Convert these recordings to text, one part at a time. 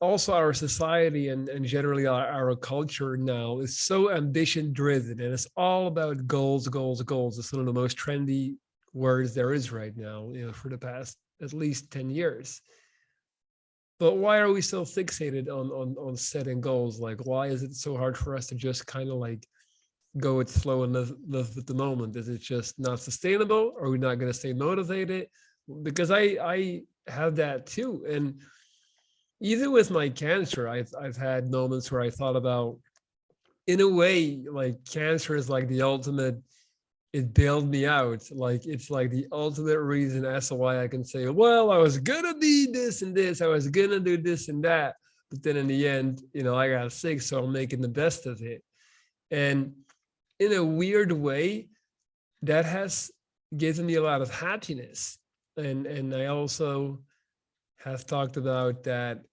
also our society and generally our culture now is so ambition driven, and it's all about goals, goals, goals. It's one of the most trendy words there is right now, for the past at least 10 years. But why are we so fixated on setting goals? Like, why is it so hard for us to just kind of like go with flow and live with the moment? Is it just not sustainable? Or are we not going to stay motivated? Because I have that too. And even with my cancer, I've had moments where I thought about, in a way, like cancer is like the ultimate. It bailed me out. Like it's like the ultimate reason as to why I can say, well, I was gonna be this and this, I was gonna do this and that, but then in the end, I got sick, so I'm making the best of it. And in a weird way, that has given me a lot of happiness. And I also have talked about that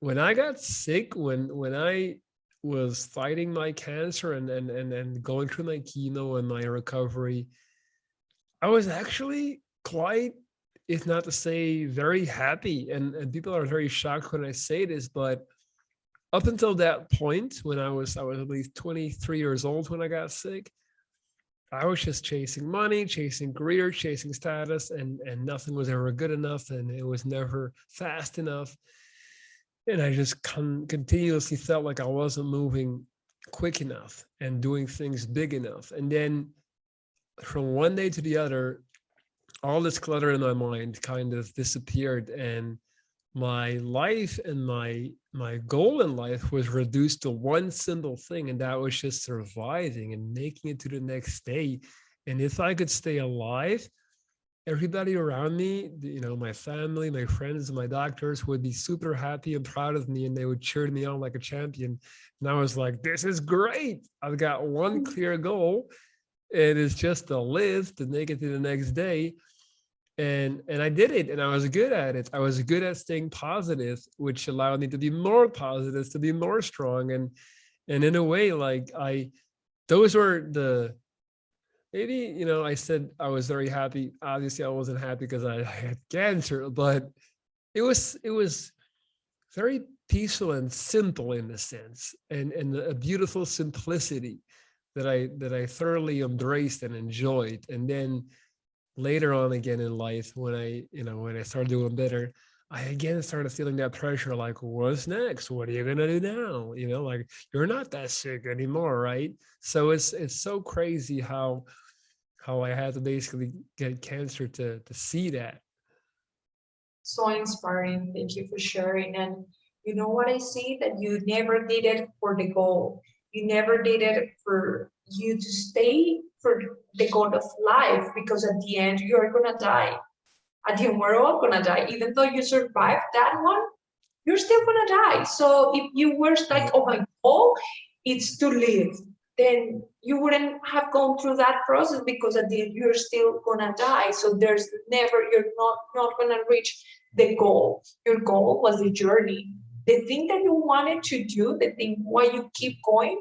when I got sick, when I was fighting my cancer and going through my chemo and my recovery, I was actually quite, if not to say very happy. And people are very shocked when I say this, but up until that point, when I was at least 23 years old when I got sick, I was just chasing money, chasing career, chasing status, and nothing was ever good enough, and it was never fast enough. And I just continuously felt like I wasn't moving quick enough and doing things big enough. And then from one day to the other, all this clutter in my mind kind of disappeared, and my life and my goal in life was reduced to one simple thing, and that was just surviving and making it to the next day. And if I could stay alive, everybody around me, my family, my friends, my doctors would be super happy and proud of me, and they would cheer me on like a champion. And I was like, this is great. I've got one clear goal. It is just to live, to make it to the next day. And I did it, and I was good at it. I was good at staying positive, which allowed me to be more positive, to be more strong. And in a way, like those were the, maybe, I said I was very happy. Obviously I wasn't happy because I had cancer, but it was very peaceful and simple in a sense, and a beautiful simplicity that I thoroughly embraced and enjoyed. And then later on again in life, when I started doing better, I again started feeling that pressure, like, what's next? What are you gonna do now? Like, you're not that sick anymore, right? So it's so crazy how I had to basically get cancer to see that. So inspiring. Thank you for sharing. And you know what I see? That you never did it for the goal. You never did it for you to stay for the goal of life, because at the end you're gonna die. At the end we're all gonna die. Even though you survived that one, you're still gonna die. So if you were like, oh, my goal is to live, then you wouldn't have gone through that process, because at the end you're still gonna die. So there's never, you're not gonna reach the goal. Your goal was the journey. The thing that you wanted to do, the thing why you keep going,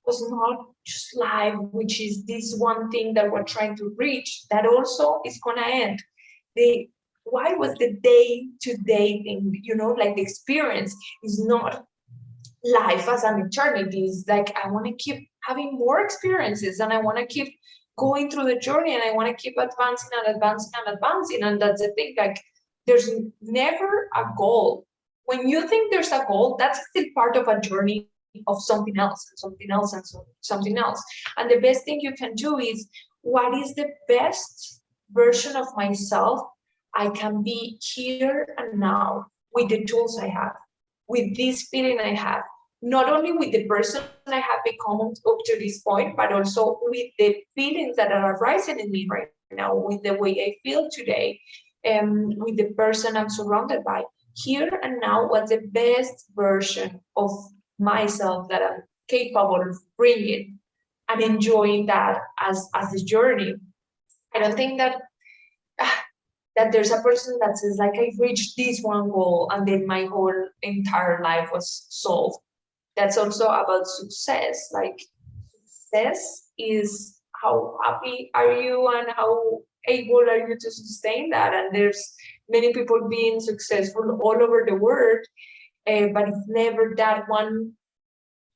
was not just life, which is this one thing that we're trying to reach, that also is gonna end. The why was the day to day thing, like the experience is not life as an eternity. It's like I want to keep having more experiences, and I want to keep going through the journey, and I want to keep advancing and advancing and advancing. And that's the thing, like there's never a goal. When you think there's a goal, that's still part of a journey of something else and something else and something else. And the best thing you can do is, what is the best version of myself I can be here and now, with the tools I have, with this feeling I have, not only with the person I have become up to this point, but also with the feelings that are arising in me right now, with the way I feel today, and with the person I'm surrounded by. Here and now, what's the best version of myself that I'm capable of bringing, and enjoying that as a journey. I don't think that that there's a person that says like I reached this one goal and then my whole entire life was solved. That's also about success. Like success is how happy are you and how able are you to sustain that. And there's many people being successful all over the world, but it's never that one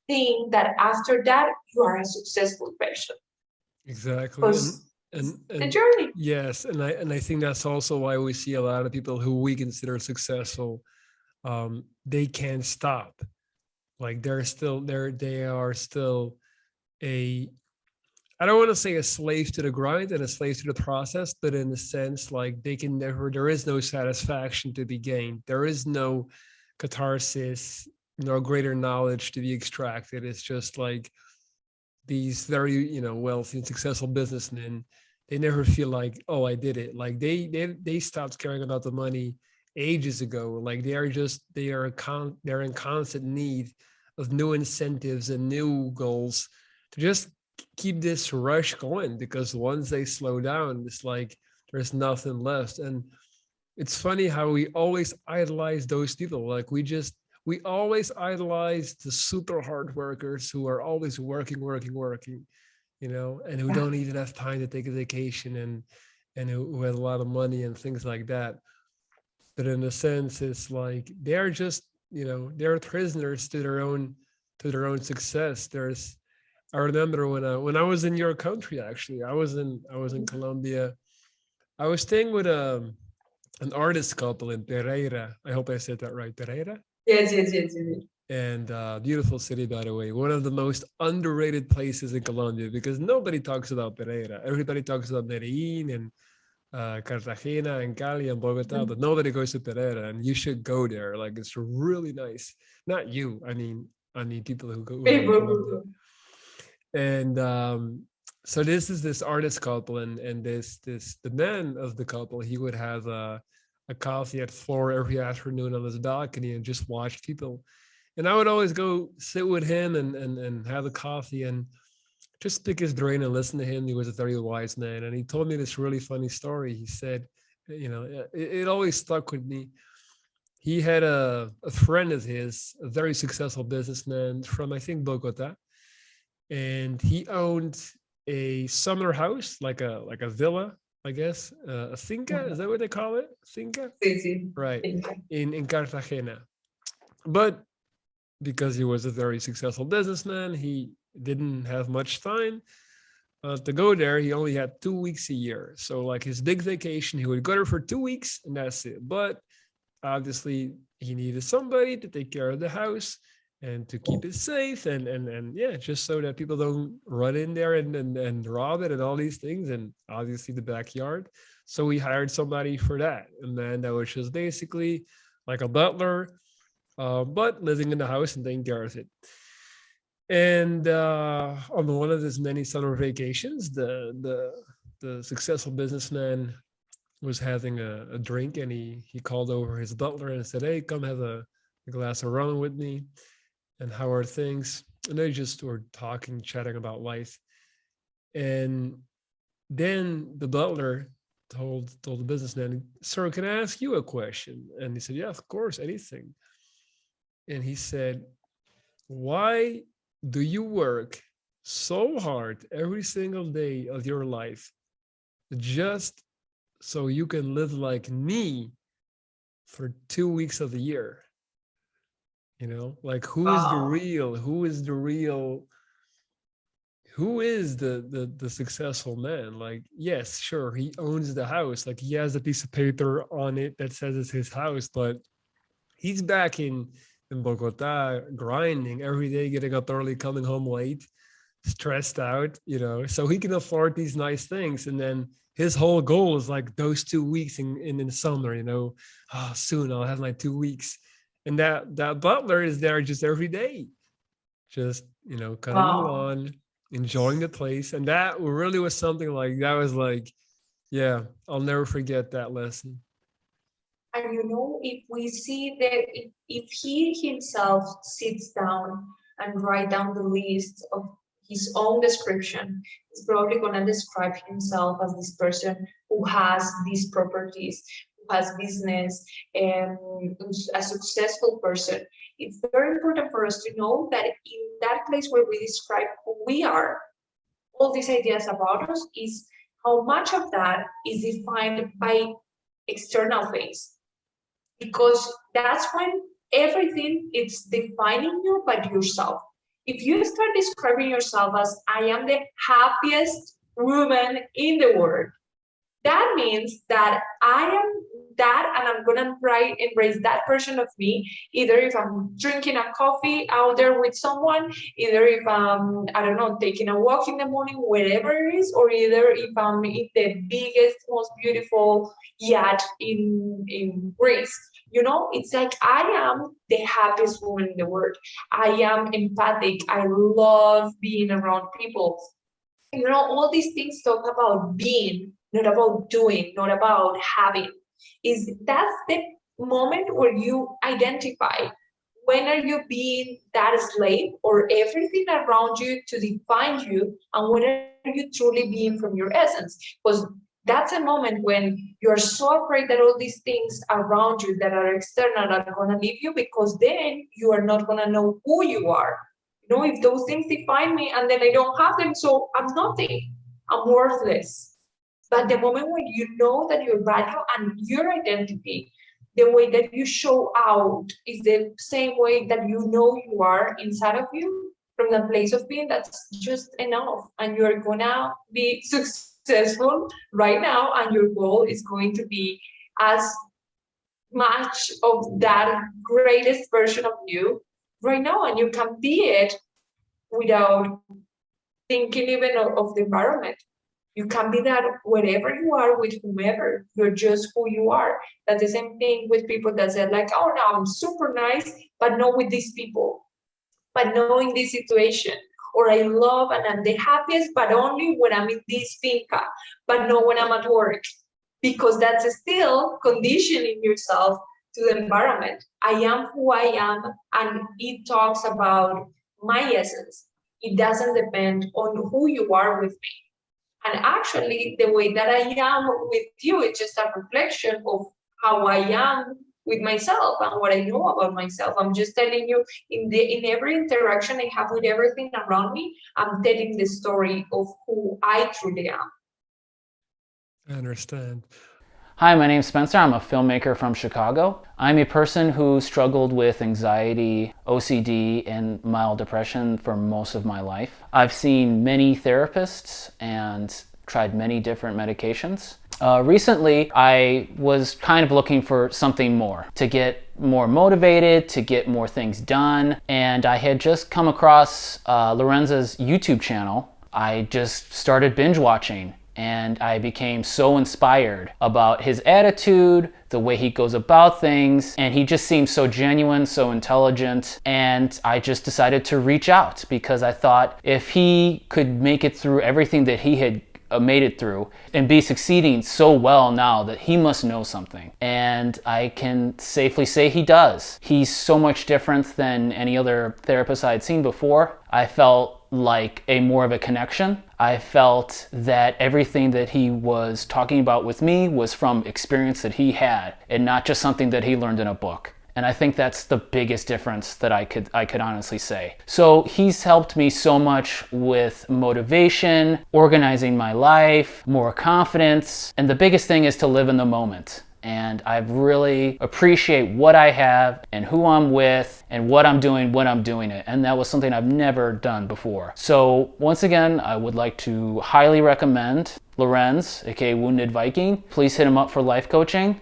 thing that after that you are a successful person. Exactly. Because it's the And journey. yes, and I think that's also why we see a lot of people who we consider successful, they can't stop. Like they are still a, I don't want to say a slave to the grind and a slave to the process, but in the sense like they can never, there is no satisfaction to be gained. There is no catharsis, no greater knowledge to be extracted. It's just like these very, wealthy and successful businessmen, they never feel like, oh, I did it. Like they stopped caring about the money ages ago. Like they're in constant need of new incentives and new goals to just keep this rush going, because once they slow down, it's like there's nothing left. And it's funny how we always idolize those people. Like we always idolize the super hard workers who are always working, and who Yeah. don't even have time to take a vacation, and who has a lot of money and things like that. But in a sense, it's like they're just, they're prisoners to their own success. I remember when I was in your country, actually, I was in Colombia. I was staying with an artist couple in Pereira. I hope I said that right, Pereira. Yes, yes, yes, yes. And beautiful city, by the way. One of the most underrated places in Colombia, because nobody talks about Pereira. Everybody talks about Medellin and Cartagena and Cali and Bogota, but nobody goes to Pereira, and you should go there. Like it's really nice. Not you. I mean people who live in Colombia. And so this artist couple, and this the man of the couple, he would have a coffee at 4 every afternoon on his balcony and just watch people. And I would always go sit with him and have a coffee and just pick his brain and listen to him. He was a very wise man, and he told me this really funny story. He said, it always stuck with me. He had a friend of his, a very successful businessman from, I think, Bogota, and he owned a summer house, like a villa, I guess, a finca. Is that what they call it? Finca, Sí, sí. right? Thank In Cartagena. But because he was a very successful businessman, he didn't have much time to go there. He only had 2 weeks a year. So, like his big vacation, he would go there for 2 weeks and that's it. But obviously, he needed somebody to take care of the house and to keep it safe, and yeah, just so that people don't run in there and rob it and all these things, and obviously the backyard. So we hired somebody for that, and then that was just basically like a butler, but living in the house and taking care of it. And on one of his many summer vacations, the successful businessman was having a drink, and he called over his butler and said, "Hey, come have a glass of rum with me. And how are things?" And they just were talking, chatting about life. And then the butler told the businessman, "Sir, can I ask you a question?" And he said, "Yeah, of course, anything." And he said, "Why do you work so hard every single day of your life just so you can live like me for 2 weeks of the year?" Like Wow. who is the successful man? Like, yes, sure, he owns the house, like he has a piece of paper on it that says it's his house, but he's back in Bogota grinding every day, getting up early, coming home late, stressed out, so he can afford these nice things. And then his whole goal is like those 2 weeks in the summer, oh, soon I'll have my 2 weeks. And that butler is there just every day, just cutting the Wow. lawn, enjoying the place. And that really was something like that was like, yeah, I'll never forget that lesson. And if we see that if he himself sits down and write down the list of his own description, he's probably going to describe himself as this person who has these properties, who has business, and who's a successful person. It's very important for us to know that in that place where we describe who we are, all these ideas about us is how much of that is defined by external things, because that's when everything it's defining you but yourself. If you start describing yourself as I am the happiest woman in the world, that means that I am that and I'm gonna try embrace that version of me, either if I'm drinking a coffee out there with someone, either if I'm, I don't know, taking a walk in the morning, wherever it is, or either if I'm in the biggest, most beautiful yacht in Greece. You know, it's like I am the happiest woman in the world. I am empathic. I love being around people. You know, all these things talk about being, not about doing, not about having. Is that's the moment where you identify when are you being that slave or everything around you to define you, and when are you truly being from your essence? Because that's a moment when you're so afraid that all these things around you that are external are going to leave you, because then you are not going to know who you are. You know, if those things define me and then I don't have them, so I'm nothing, I'm worthless. But the moment when you know that your value and your identity, the way that you show out is the same way that you know you are inside of you, from the place of being, that's just enough. And you're gonna be successful right now, and your goal is going to be as much of that greatest version of you right now, and you can be it without thinking even of the environment. You can be that wherever you are with whomever. You're just who you are. That's the same thing with people that said like, oh no, I'm super nice, but not with these people, but not in this situation. Or I love and I'm the happiest, but only when I'm in this finca, but not when I'm at work. Because that's still conditioning yourself to the environment. I am who I am, and it talks about my essence. It doesn't depend on who you are with me. And actually, the way that I am with you is just a reflection of how I am with myself and what I know about myself. I'm just telling you in every interaction I have with everything around me, I'm telling the story of who I truly am. I understand. Hi, my name's Spencer. I'm a filmmaker from Chicago. I'm a person who struggled with anxiety, OCD, and mild depression for most of my life. I've seen many therapists and tried many different medications. Recently, I was kind of looking for something more, to get more motivated, to get more things done, and I had just come across Lorenzo's YouTube channel. I just started binge watching, and I became so inspired about his attitude, the way he goes about things, and he just seems so genuine, so intelligent, and I just decided to reach out because I thought if he could make it through everything that he had made it through and be succeeding so well now, that he must know something. And I can safely say he does. He's so much different than any other therapist I had seen before. I felt like more of a connection. I felt that everything that he was talking about with me was from experience that he had and not just something that he learned in a book. And I think that's the biggest difference that I could honestly say. So he's helped me so much with motivation, organizing my life, more confidence, and the biggest thing is to live in the moment. And I really appreciate what I have and who I'm with and what I'm doing when I'm doing it. And that was something I've never done before. So once again, I would like to highly recommend Lorenz, aka Wounded Viking. Please hit him up for life coaching.